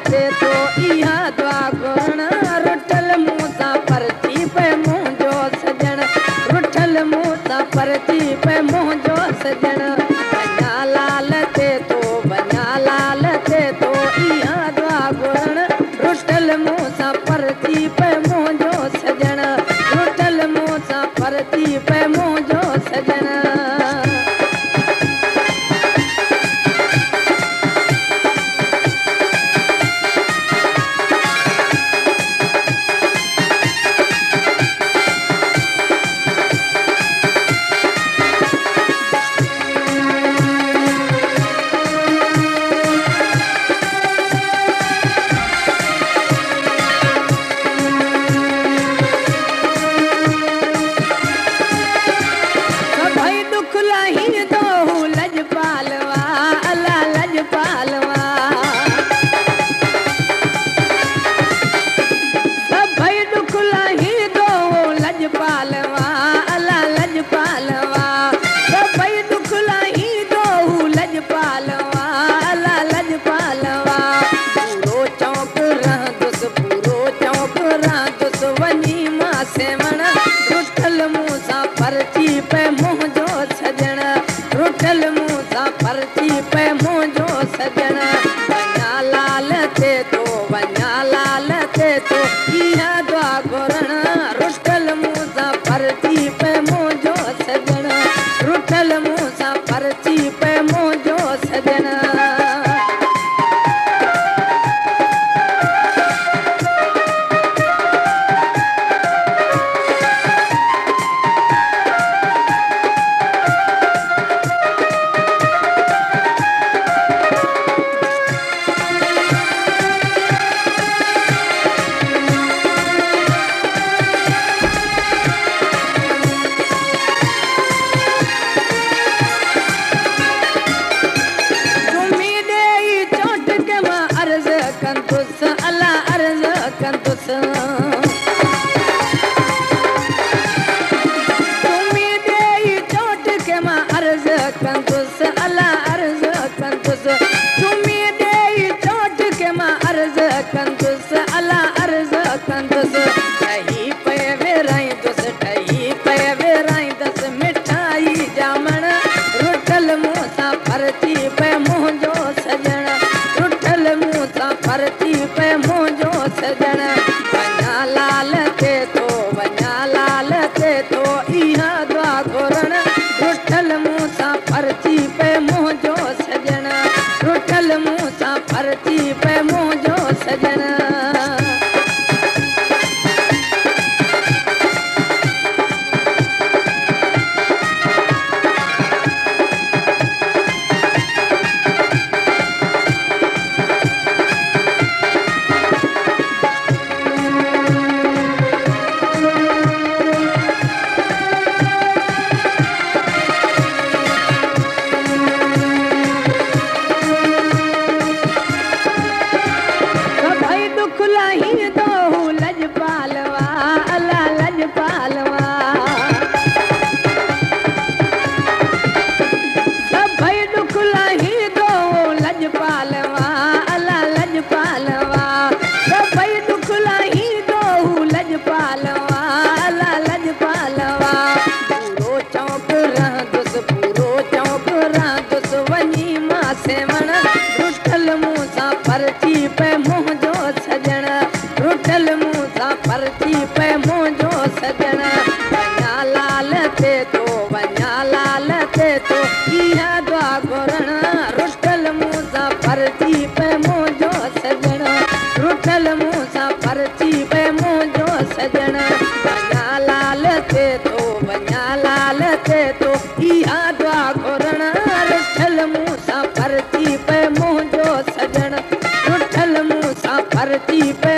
ते तो इहा दुआ घुरण रुठल मुंह सां परती पे मुंहिंजो सजण रुठल मुंह सां परती पे मुंहिंजो सजण वञा लाल ते तो वञा लाल ते तो इहा दुआ घुरण रुठल मुंह सां परती पे मुंहिंजो सजण रुठल मुंह सां परती पे मुंहिंजो सजण रुठल मुंह सां परती पे मुंहिंजो सजण रुठल मुंह सां परती पे मुंहिंजो सजण वञा लाल ते तो वञा लाल ते तो इहा दुआ घुरण रुठल मुंह सां परती पे मुंहिंजो सजण रुठल मुंह सां परती पे मुंहिंजो सजण परती पे मुंहिंजो सजण रुठल मुंह सां परती पे मुंहिंजो सजण वञा लाल ते तो वञा लाल ते तो इहा दुआ घुरण रुठल मुंह सां परती पे मुंहिंजो सजण रुठल मुंह सां परती पे मुंहिंजो सजण रुठल मुंह सां परती पे मुंहिंजो सजण रुठल मुंह सां परती पे मुंहिंजो सजण वञा लाल ते तो वञा लाल ते तो इहा दुआ घुरण रुठल मुंह सां परती पे मुंहिंजो सजण रुठल मुंह सां परती पे मुंहिंजो सजण वञा लाल ते तो वञा लाल ते तो इहा दुआ घुरण रुठल मुंह सां परती पे मुंहिंजो सजण रुठल मुंह सां परती पे